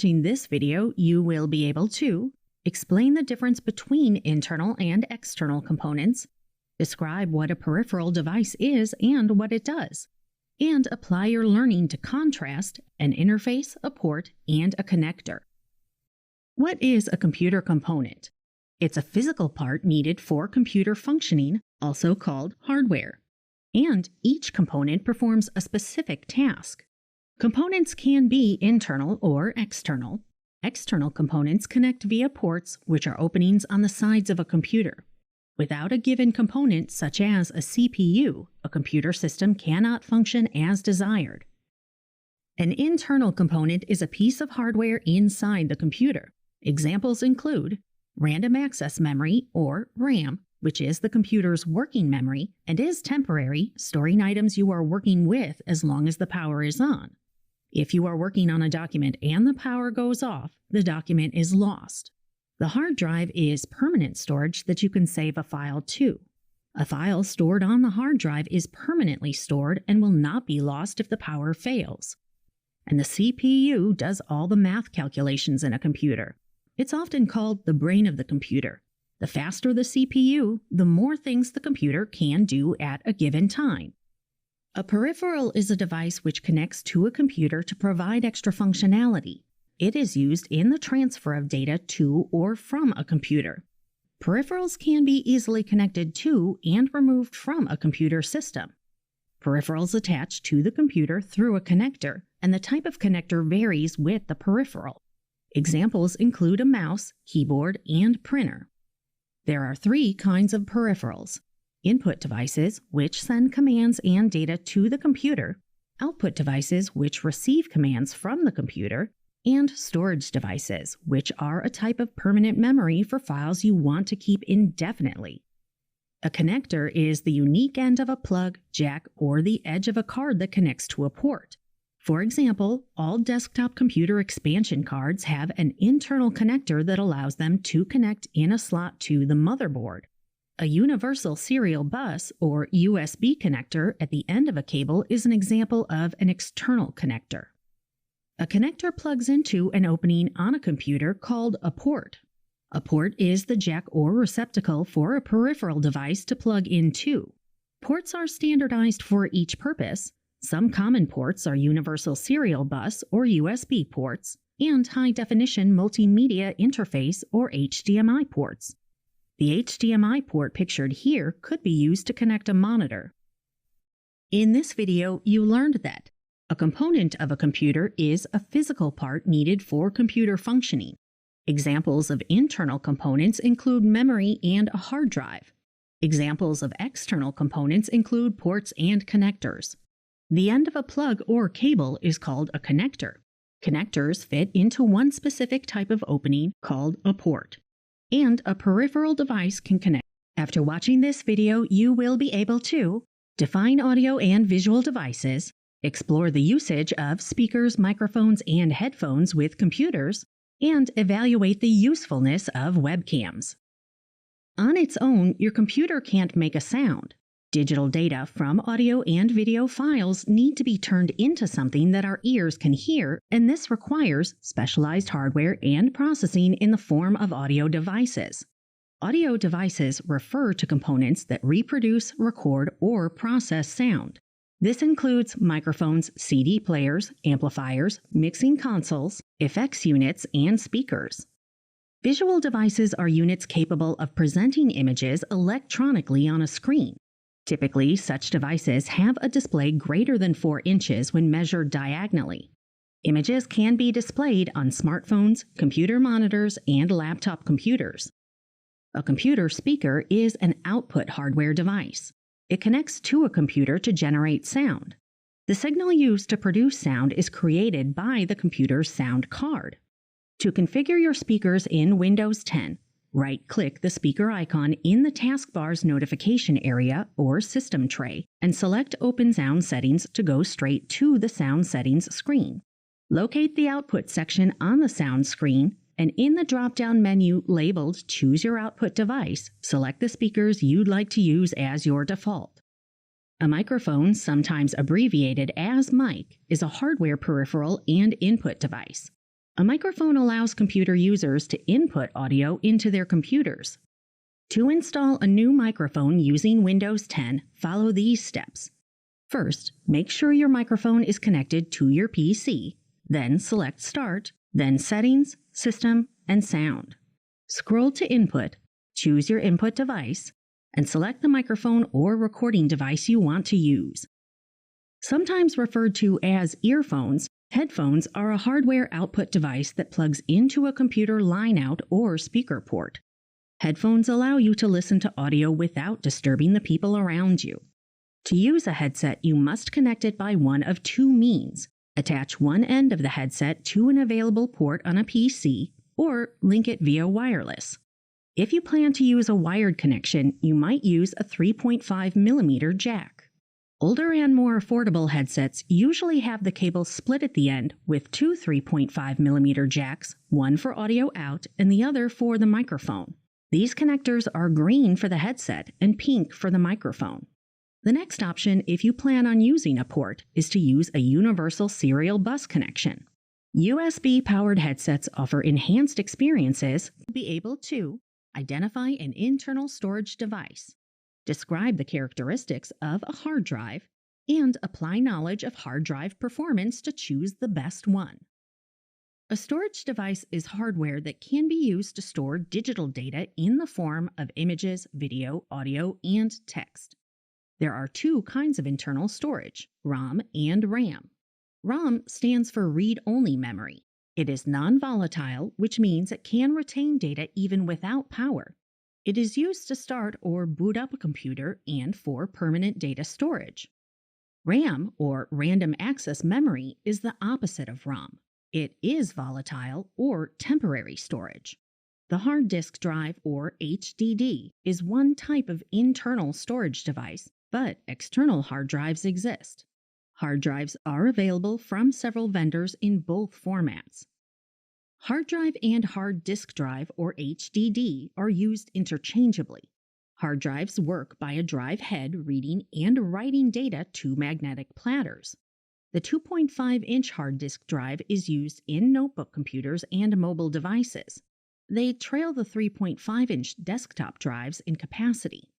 watching this video, you will be able to explain the difference between internal and external components, describe what a peripheral device is and what it does, and apply your learning to contrast, an interface, a port, and a connector. What is a computer component? It's a physical part needed for computer functioning, also called hardware. And each component performs a specific task. Components can be internal or external. External components connect via ports, which are openings on the sides of a computer. Without a given component, such as a CPU, a computer system cannot function as desired. An internal component is a piece of hardware inside the computer. Examples include random access memory, or RAM, which is the computer's working memory and is temporary, storing items you are working with as long as the power is on. If you are working on a document and the power goes off, the document is lost. The hard drive is permanent storage that you can save a file to. A file stored on the hard drive is permanently stored and will not be lost if the power fails. And the CPU does all the math calculations in a computer. It's often called the brain of the computer. The faster the CPU, the more things the computer can do at a given time. A peripheral is a device which connects to a computer to provide extra functionality. It is used in the transfer of data to or from a computer. Peripherals can be easily connected to and removed from a computer system. Peripherals attach to the computer through a connector, and the type of connector varies with the peripheral. Examples include a mouse, keyboard, and printer. There are three kinds of peripherals: input devices, which send commands and data to the computer, output devices, which receive commands from the computer, and storage devices, which are a type of permanent memory for files you want to keep indefinitely. A connector is the unique end of a plug, jack, or the edge of a card that connects to a port. For example, all desktop computer expansion cards have an internal connector that allows them to connect in a slot to the motherboard. A universal serial bus, or USB connector, at the end of a cable is an example of an external connector. A connector plugs into an opening on a computer called a port. A port is the jack or receptacle for a peripheral device to plug into. Ports are standardized for each purpose. Some common ports are universal serial bus or USB ports and high-definition multimedia interface or HDMI ports. The HDMI port pictured here could be used to connect a monitor. In this video, you learned that a component of a computer is a physical part needed for computer functioning. Examples of internal components include memory and a hard drive. Examples of external components include ports and connectors. The end of a plug or cable is called a connector. Connectors fit into one specific type of opening called a port. And a peripheral device can connect. After watching this video, you will be able to define audio and visual devices, explore the usage of speakers, microphones, and headphones with computers, and evaluate the usefulness of webcams. On its own, your computer can't make a sound. Digital data from audio and video files need to be turned into something that our ears can hear, and this requires specialized hardware and processing in the form of audio devices. Audio devices refer to components that reproduce, record, or process sound. This includes microphones, CD players, amplifiers, mixing consoles, effects units, and speakers. Visual devices are units capable of presenting images electronically on a screen. Typically, such devices have a display greater than 4 inches when measured diagonally. Images can be displayed on smartphones, computer monitors, and laptop computers. A computer speaker is an output hardware device. It connects to a computer to generate sound. The signal used to produce sound is created by the computer's sound card. To configure your speakers in Windows 10, right-click the speaker icon in the taskbar's notification area or system tray and select Open Sound Settings to go straight to the Sound Settings screen. Locate the Output section on the sound screen, and in the drop-down menu labeled Choose Your Output Device, select the speakers you'd like to use as your default. A microphone, sometimes abbreviated as mic, is a hardware peripheral and input device. A microphone allows computer users to input audio into their computers. To install a new microphone using Windows 10, follow these steps. First, make sure your microphone is connected to your PC. Then select Start, then Settings, System, and Sound. Scroll to Input, choose your input device, and select the microphone or recording device you want to use. Sometimes referred to as earphones, headphones are a hardware output device that plugs into a computer line out or speaker port. Headphones allow you to listen to audio without disturbing the people around you. To use a headset, you must connect it by one of two means. Attach one end of the headset to an available port on a PC, or link it via wireless. If you plan to use a wired connection, you might use a 3.5mm jack. Older and more affordable headsets usually have the cable split at the end with two 3.5mm jacks, one for audio out and the other for the microphone. These connectors are green for the headset and pink for the microphone. The next option, if you plan on using a port, is to use a universal serial bus connection. USB-powered headsets offer enhanced experiences to be able to identify an internal storage device, describe the characteristics of a hard drive, and apply knowledge of hard drive performance to choose the best one. A storage device is hardware that can be used to store digital data in the form of images, video, audio, and text. There are two kinds of internal storage, ROM and RAM. ROM stands for read-only memory. It is non-volatile, which means it can retain data even without power. It is used to start or boot up a computer and for permanent data storage. RAM, or random access memory, is the opposite of ROM. It is volatile or temporary storage. The hard disk drive, or HDD, is one type of internal storage device, but external hard drives exist. Hard drives are available from several vendors in both formats. Hard drive and hard disk drive, or HDD, are used interchangeably. Hard drives work by a drive head reading and writing data to magnetic platters. The 2.5-inch hard disk drive is used in notebook computers and mobile devices. They trail the 3.5-inch desktop drives in capacity.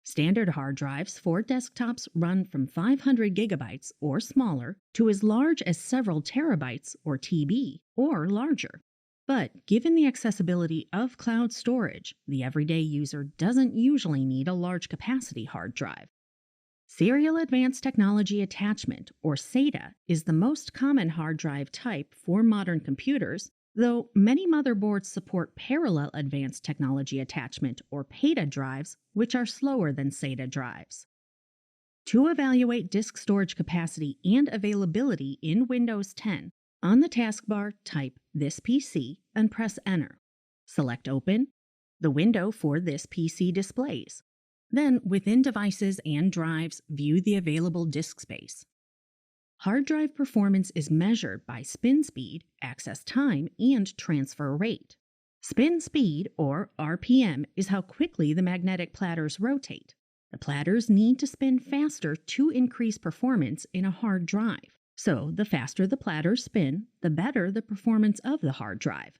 Standard hard drives for desktops run from 500 gigabytes or smaller to as large as several terabytes, or TB, or larger. But given the accessibility of cloud storage, the everyday user doesn't usually need a large capacity hard drive. Serial Advanced Technology Attachment, or SATA, is the most common hard drive type for modern computers, though many motherboards support Parallel Advanced Technology Attachment, or PATA drives, which are slower than SATA drives. To evaluate disk storage capacity and availability in Windows 10, on the taskbar, type "This PC" and press Enter. Select Open. The window for this PC displays. Then, within Devices and Drives, view the available disk space. Hard drive performance is measured by spin speed, access time, and transfer rate. Spin speed, or RPM, is how quickly the magnetic platters rotate. The platters need to spin faster to increase performance in a hard drive. So, the faster the platters spin, the better the performance of the hard drive.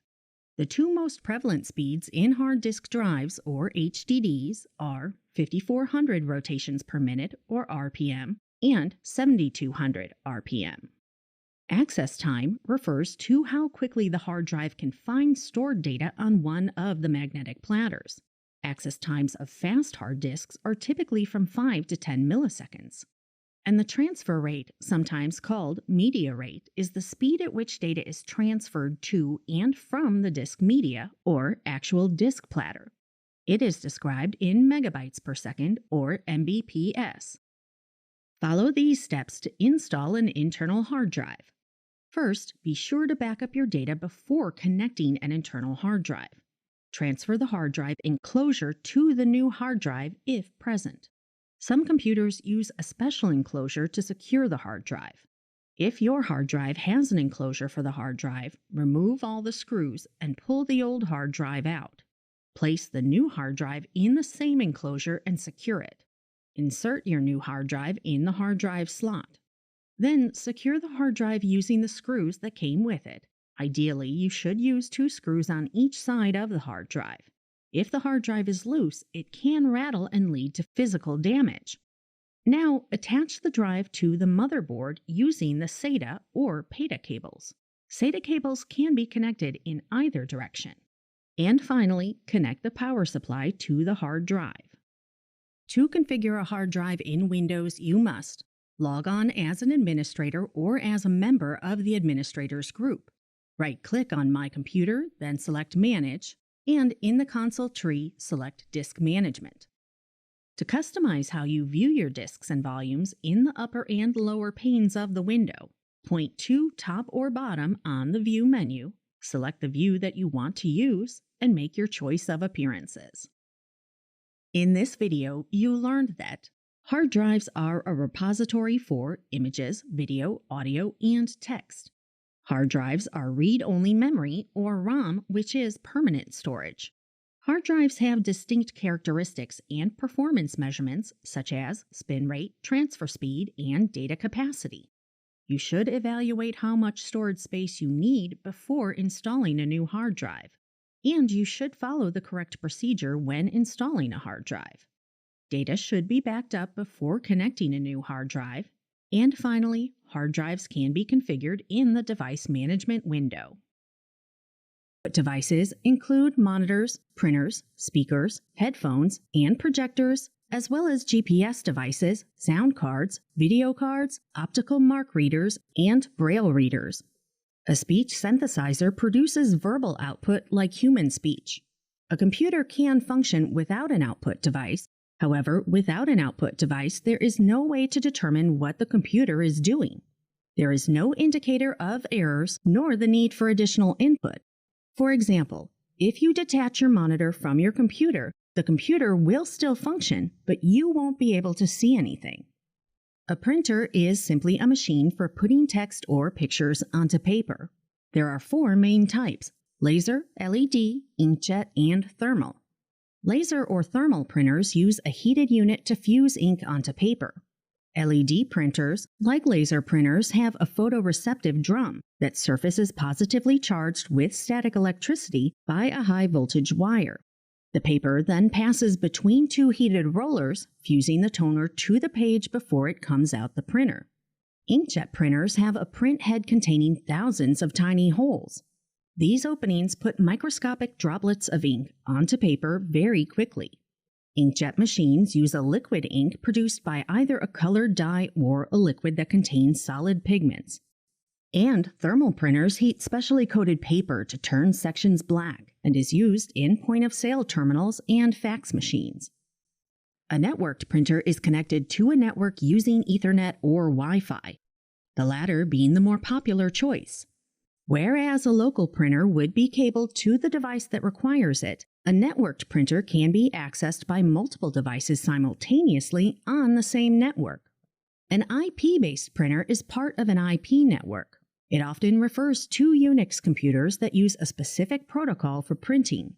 The two most prevalent speeds in hard disk drives, or HDDs, are 5400 rotations per minute, or RPM, and 7200 RPM. Access time refers to how quickly the hard drive can find stored data on one of the magnetic platters. Access times of fast hard disks are typically from 5 to 10 milliseconds. And the transfer rate, sometimes called media rate, is the speed at which data is transferred to and from the disk media, or actual disk platter. It is described in megabytes per second, or Mbps. Follow these steps to install an internal hard drive. First, be sure to back up your data before connecting an internal hard drive. Transfer the hard drive enclosure to the new hard drive if present. Some computers use a special enclosure to secure the hard drive. If your hard drive has an enclosure for the hard drive, remove all the screws and pull the old hard drive out. Place the new hard drive in the same enclosure and secure it. Insert your new hard drive in the hard drive slot. Then secure the hard drive using the screws that came with it. Ideally, you should use 2 screws on each side of the hard drive. If the hard drive is loose, it can rattle and lead to physical damage. Now, attach the drive to the motherboard using the SATA or PATA cables. SATA cables can be connected in either direction. And finally, connect the power supply to the hard drive. To configure a hard drive in Windows, you must log on as an administrator or as a member of the administrators group. Right-click on My Computer, then select Manage, and in the console tree, select Disk Management. To customize how you view your disks and volumes in the upper and lower panes of the window, point to top or bottom on the View menu, select the view that you want to use, and make your choice of appearances. In this video, you learned that hard drives are a repository for images, video, audio, and text. Hard drives are read-only memory, or ROM, which is permanent storage. Hard drives have distinct characteristics and performance measurements such as spin rate, transfer speed, and data capacity. You should evaluate how much storage space you need before installing a new hard drive, and you should follow the correct procedure when installing a hard drive. Data should be backed up before connecting a new hard drive. And finally, hard drives can be configured in the Device Management window. Devices include monitors, printers, speakers, headphones, and projectors, as well as GPS devices, sound cards, video cards, optical mark readers, and braille readers. A speech synthesizer produces verbal output like human speech. A computer can function without an output device. However, without an output device, there is no way to determine what the computer is doing. There is no indicator of errors nor the need for additional input. For example, if you detach your monitor from your computer, the computer will still function, but you won't be able to see anything. A printer is simply a machine for putting text or pictures onto paper. There are 4 main types: laser, LED, inkjet, and thermal. Laser or thermal printers use a heated unit to fuse ink onto paper. LED printers, like laser printers, have a photoreceptive drum that surfaces positively charged with static electricity by a high-voltage wire. The paper then passes between 2 heated rollers, fusing the toner to the page before it comes out the printer. Inkjet printers have a print head containing thousands of tiny holes. These openings put microscopic droplets of ink onto paper very quickly. Inkjet machines use a liquid ink produced by either a colored dye or a liquid that contains solid pigments. And thermal printers heat specially coated paper to turn sections black and is used in point-of-sale terminals and fax machines. A networked printer is connected to a network using Ethernet or Wi-Fi, the latter being the more popular choice. Whereas a local printer would be cabled to the device that requires it, a networked printer can be accessed by multiple devices simultaneously on the same network. An IP-based printer is part of an IP network. It often refers to Unix computers that use a specific protocol for printing.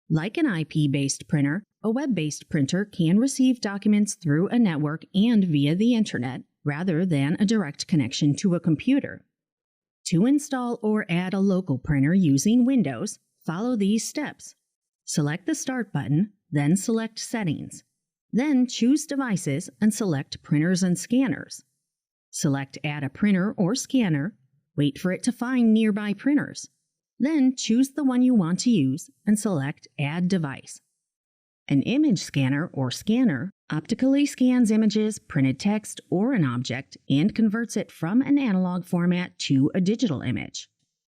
Like an IP-based printer, a web-based printer can receive documents through a network and via the internet, rather than a direct connection to a computer. To install or add a local printer using Windows, follow these steps. Select the Start button, then select Settings. Then choose Devices and select Printers and Scanners. Select Add a printer or scanner, wait for it to find nearby printers. Then choose the one you want to use and select Add Device. An image scanner or scanner optically scans images, printed text, or an object and converts it from an analog format to a digital image.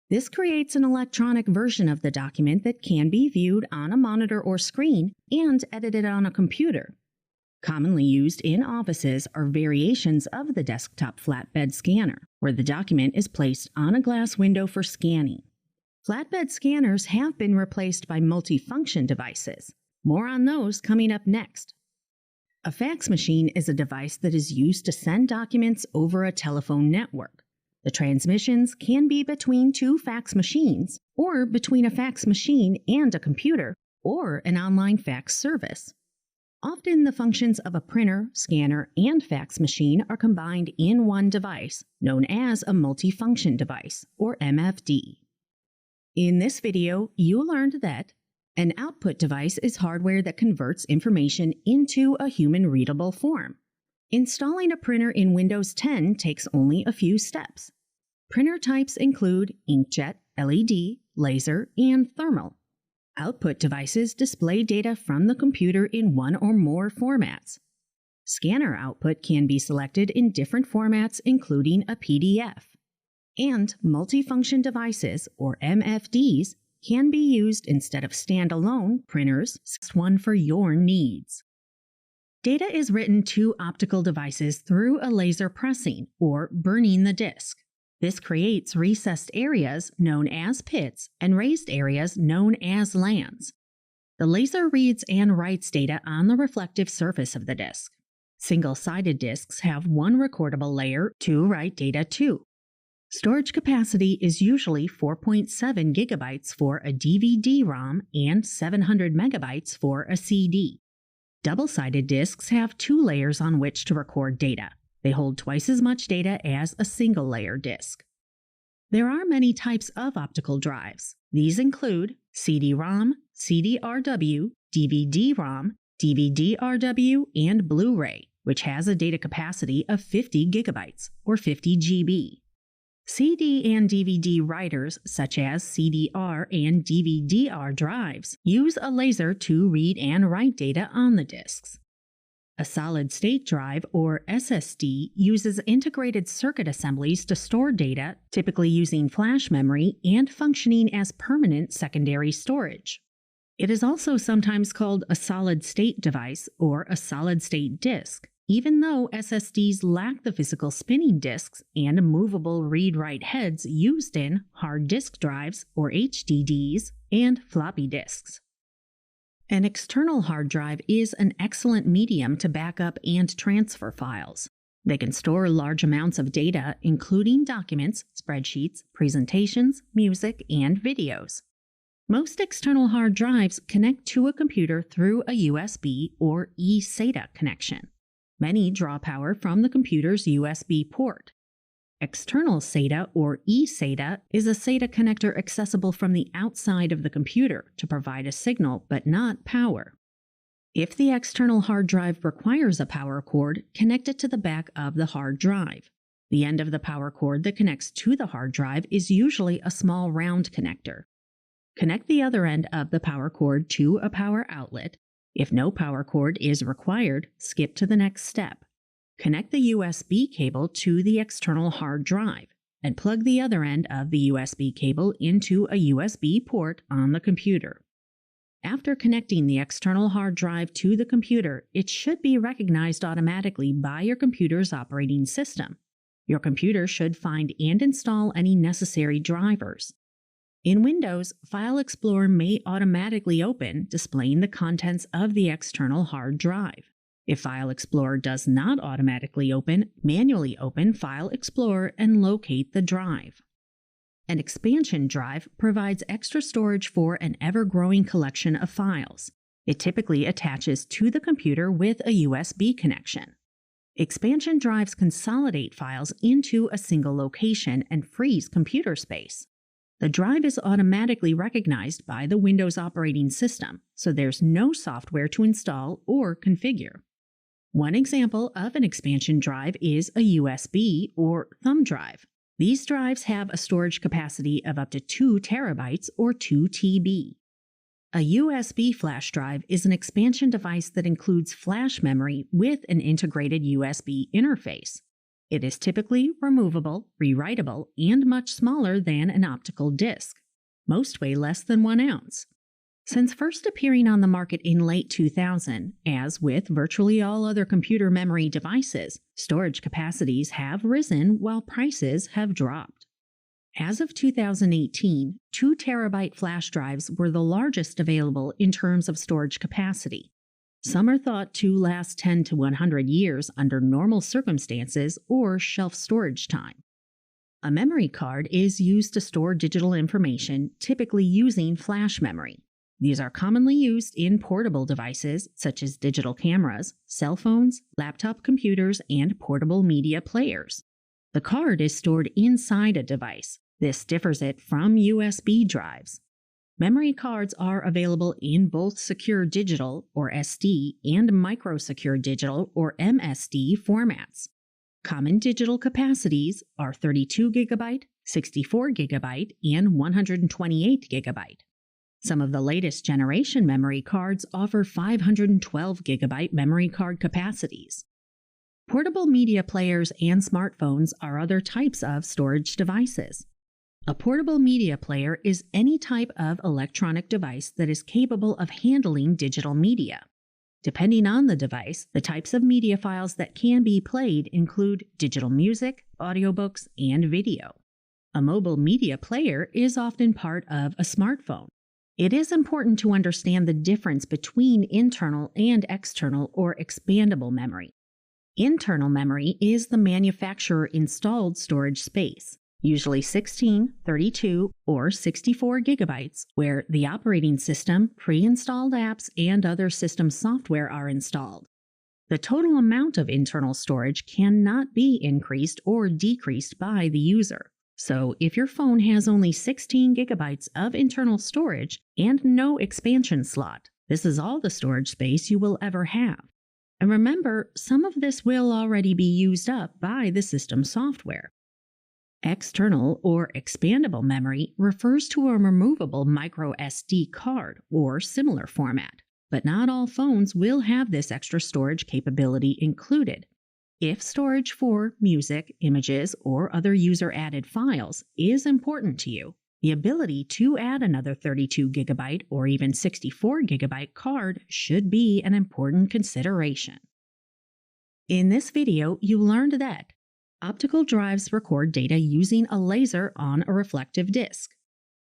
This creates an electronic version of the document that can be viewed on a monitor or screen and edited on a computer. Commonly used in offices are variations of the desktop flatbed scanner, where the document is placed on a glass window for scanning. Flatbed scanners have been replaced by multifunction devices. More on those coming up next. A fax machine is a device that is used to send documents over a telephone network. The transmissions can be between 2 fax machines, or between a fax machine and a computer, or an online fax service. Often the functions of a printer, scanner, and fax machine are combined in one device, known as a multifunction device, or MFD. In this video, you learned that an output device is hardware that converts information into a human-readable form. Installing a printer in Windows 10 takes only a few steps. Printer types include inkjet, LED, laser, and thermal. Output devices display data from the computer in one or more formats. Scanner output can be selected in different formats, including a PDF. And multifunction devices, or MFDs, can be used instead of standalone printers, one for your needs. Data is written to optical devices through a laser pressing, or burning the disk. This creates recessed areas known as pits and raised areas known as lands. The laser reads and writes data on the reflective surface of the disk. Single-sided disks have one recordable layer to write data to. Storage capacity is usually 4.7 gigabytes for a DVD-ROM and 700 megabytes for a CD. Double-sided disks have two layers on which to record data. They hold twice as much data as a single-layer disk. There are many types of optical drives. These include CD-ROM, CD-RW, DVD-ROM, DVD-RW, and Blu-ray, which has a data capacity of 50 gigabytes, or 50 GB. CD and DVD writers, such as CDR and DVD-R drives, use a laser to read and write data on the disks. A solid-state drive, or SSD, uses integrated circuit assemblies to store data, typically using flash memory and functioning as permanent secondary storage. It is also sometimes called a solid-state device or a solid-state disk, even though SSDs lack the physical spinning disks and movable read-write heads used in hard disk drives, or HDDs, and floppy disks. An external hard drive is an excellent medium to back up and transfer files. They can store large amounts of data, including documents, spreadsheets, presentations, music, and videos. Most external hard drives connect to a computer through a USB or eSATA connection. Many draw power from the computer's USB port. External SATA or eSATA is a SATA connector accessible from the outside of the computer to provide a signal but not power. If the external hard drive requires a power cord, connect it to the back of the hard drive. The end of the power cord that connects to the hard drive is usually a small round connector. Connect the other end of the power cord to a power outlet. If no power cord is required, skip to the next step. Connect the USB cable to the external hard drive and plug the other end of the USB cable into a USB port on the computer. After connecting the external hard drive to the computer, it should be recognized automatically by your computer's operating system. Your computer should find and install any necessary drivers. In Windows, File Explorer may automatically open, displaying the contents of the external hard drive. If File Explorer does not automatically open, manually open File Explorer and locate the drive. An expansion drive provides extra storage for an ever-growing collection of files. It typically attaches to the computer with a USB connection. Expansion drives consolidate files into a single location and frees computer space. The drive is automatically recognized by the Windows operating system, so there's no software to install or configure. One example of an expansion drive is a USB or thumb drive. These drives have a storage capacity of up to 2 terabytes or 2 TB. A USB flash drive is an expansion device that includes flash memory with an integrated USB interface. It is typically removable, rewritable, and much smaller than an optical disc. Most weigh less than 1 ounce. Since first appearing on the market in late 2000, as with virtually all other computer memory devices, storage capacities have risen while prices have dropped. As of 2018, 2 terabyte flash drives were the largest available in terms of storage capacity. Some are thought to last 10 to 100 years under normal circumstances or shelf storage time. A memory card is used to store digital information, typically using flash memory. These are commonly used in portable devices such as digital cameras, cell phones, laptop computers, and portable media players. The card is stored inside a device. This differs it from USB drives. Memory cards are available in both Secure Digital, or SD, and Micro Secure Digital, or MSD, formats. Common digital capacities are 32 GB, 64 GB, and 128 GB. Some of the latest generation memory cards offer 512 GB memory card capacities. Portable media players and smartphones are other types of storage devices. A portable media player is any type of electronic device that is capable of handling digital media. Depending on the device, the types of media files that can be played include digital music, audiobooks, and video. A mobile media player is often part of a smartphone. It is important to understand the difference between internal and external or expandable memory. Internal memory is the manufacturer-installed storage space, usually 16, 32, or 64 gigabytes, where the operating system, pre-installed apps, and other system software are installed. The total amount of internal storage cannot be increased or decreased by the user. So if your phone has only 16 gigabytes of internal storage and no expansion slot, this is all the storage space you will ever have. And remember, some of this will already be used up by the system software. External or expandable memory refers to a removable micro SD card or similar format, but not all phones will have this extra storage capability included. If storage for music, images, or other user-added files is important to you, the ability to add another 32 gigabyte or even 64 gigabyte card should be an important consideration. In this video, you learned that optical drives record data using a laser on a reflective disk.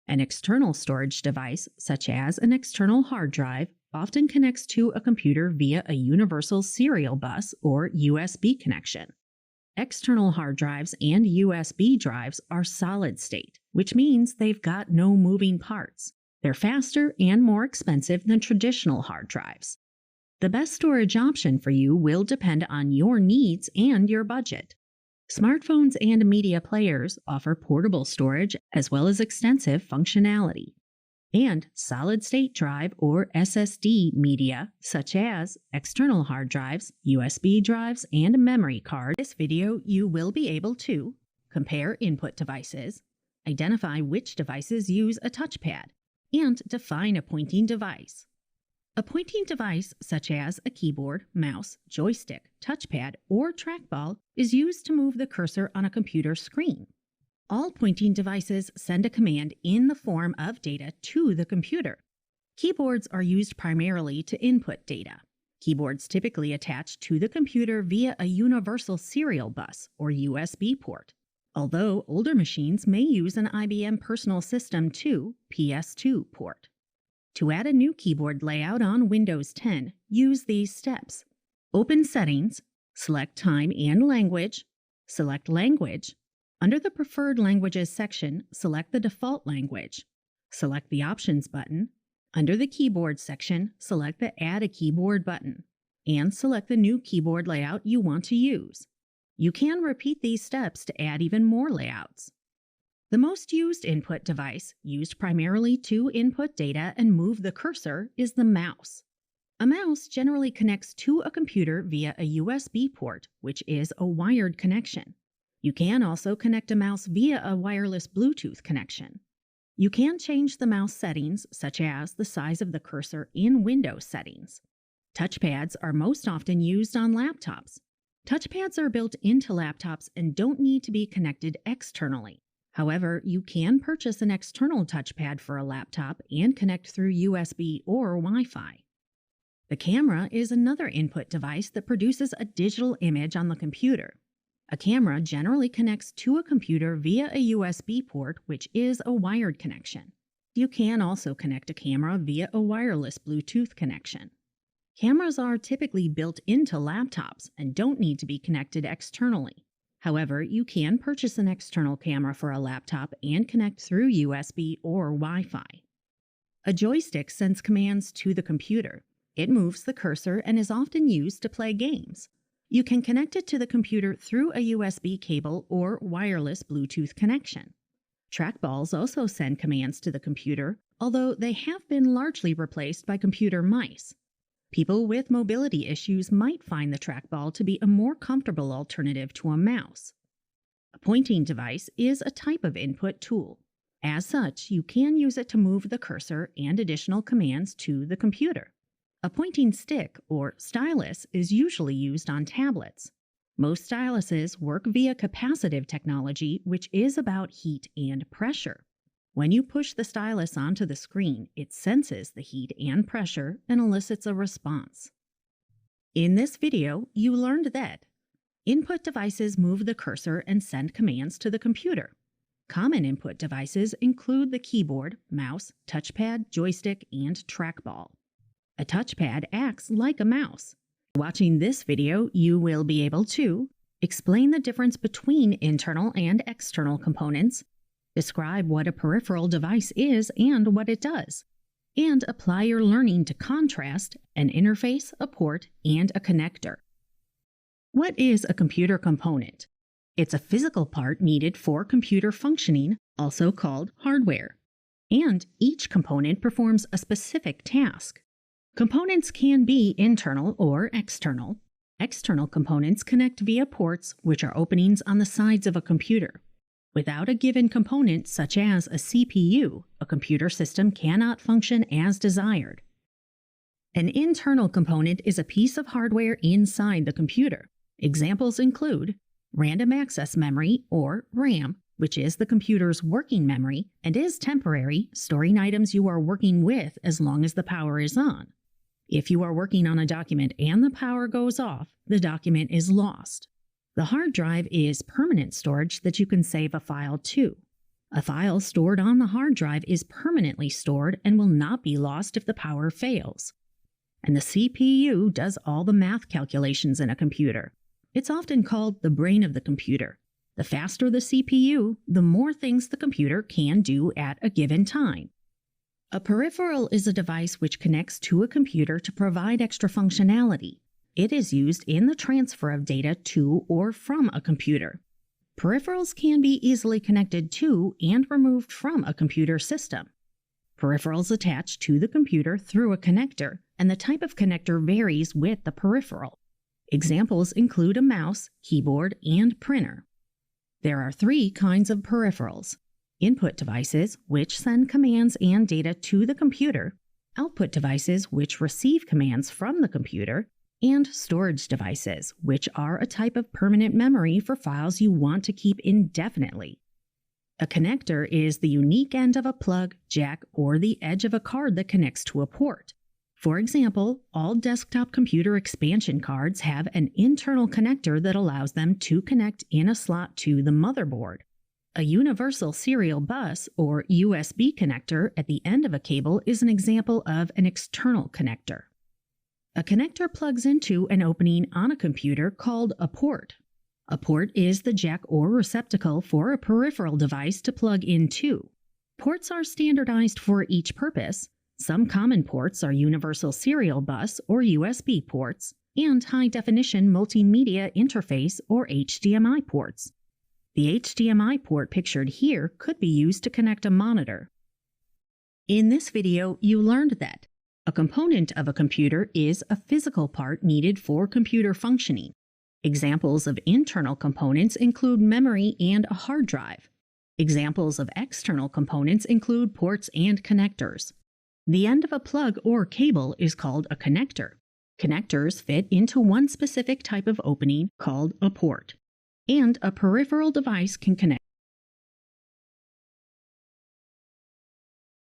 An external storage device, such as an external hard drive, often connects to a computer via a universal serial bus or USB connection. External hard drives and USB drives are solid state, which means they've got no moving parts. They're faster and more expensive than traditional hard drives. The best storage option for you will depend on your needs and your budget. Smartphones and media players offer portable storage as well as extensive functionality. And solid-state drive or SSD media, such as external hard drives, USB drives, and memory cards. In this video, you will be able to compare input devices, identify which devices use a touchpad, and define a pointing device. A pointing device, such as a keyboard, mouse, joystick, touchpad, or trackball, is used to move the cursor on a computer screen. All pointing devices send a command in the form of data to the computer. Keyboards are used primarily to input data. Keyboards typically attach to the computer via a universal serial bus or USB port, although older machines may use an IBM Personal System 2 PS2 port. To add a new keyboard layout on Windows 10, use these steps. Open Settings, select Time and Language, select Language. Under the Preferred Languages section, select the default language. Select the Options button. Under the Keyboard section, select the Add a Keyboard button, and select the new keyboard layout you want to use. You can repeat these steps to add even more layouts. The most used input device, used primarily to input data and move the cursor, is the mouse. A mouse generally connects to a computer via a USB port, which is a wired connection. You can also connect a mouse via a wireless Bluetooth connection. You can change the mouse settings, such as the size of the cursor in Windows settings. Touchpads are most often used on laptops. Touchpads are built into laptops and don't need to be connected externally. However, you can purchase an external touchpad for a laptop and connect through USB or Wi-Fi. The camera is another input device that produces a digital image on the computer. A camera generally connects to a computer via a USB port, which is a wired connection. You can also connect a camera via a wireless Bluetooth connection. Cameras are typically built into laptops and don't need to be connected externally. However, you can purchase an external camera for a laptop and connect through USB or Wi-Fi. A joystick sends commands to the computer. It moves the cursor and is often used to play games. You can connect it to the computer through a USB cable or wireless Bluetooth connection. Trackballs also send commands to the computer, although they have been largely replaced by computer mice. People with mobility issues might find the trackball to be a more comfortable alternative to a mouse. A pointing device is a type of input tool. As such, you can use it to move the cursor and additional commands to the computer. A pointing stick, or stylus, is usually used on tablets. Most styluses work via capacitive technology, which is about heat and pressure. When you push the stylus onto the screen, it senses the heat and pressure and elicits a response. In this video, you learned that input devices move the cursor and send commands to the computer. Common input devices include the keyboard, mouse, touchpad, joystick, and trackball. A touchpad acts like a mouse. Watching this video, you will be able to explain the difference between internal and external components, describe what a peripheral device is and what it does, and apply your learning to contrast, an interface, a port, and a connector. What is a computer component? It's a physical part needed for computer functioning, also called hardware. And each component performs a specific task. Components can be internal or external. External components connect via ports, which are openings on the sides of a computer. Without a given component, such as a CPU, a computer system cannot function as desired. An internal component is a piece of hardware inside the computer. Examples include random access memory, or RAM, which is the computer's working memory and is temporary, storing items you are working with as long as the power is on. If you are working on a document and the power goes off, the document is lost. The hard drive is permanent storage that you can save a file to. A file stored on the hard drive is permanently stored and will not be lost if the power fails. And the CPU does all the math calculations in a computer. It's often called the brain of the computer. The faster the CPU, the more things the computer can do at a given time. A peripheral is a device which connects to a computer to provide extra functionality. It is used in the transfer of data to or from a computer. Peripherals can be easily connected to and removed from a computer system. Peripherals attach to the computer through a connector, and the type of connector varies with the peripheral. Examples include a mouse, keyboard, and printer. There are three kinds of peripherals: input devices, which send commands and data to the computer, output devices, which receive commands from the computer, and storage devices, which are a type of permanent memory for files you want to keep indefinitely. A connector is the unique end of a plug, jack, or the edge of a card that connects to a port. For example, all desktop computer expansion cards have an internal connector that allows them to connect in a slot to the motherboard. A universal serial bus, or USB connector, at the end of a cable is an example of an external connector. A connector plugs into an opening on a computer called a port. A port is the jack or receptacle for a peripheral device to plug into. Ports are standardized for each purpose. Some common ports are universal serial bus or USB ports, and high-definition multimedia interface or HDMI ports. The HDMI port pictured here could be used to connect a monitor. In this video, you learned that a component of a computer is a physical part needed for computer functioning. Examples of internal components include memory and a hard drive. Examples of external components include ports and connectors. The end of a plug or cable is called a connector. Connectors fit into one specific type of opening called a port. And a peripheral device can connect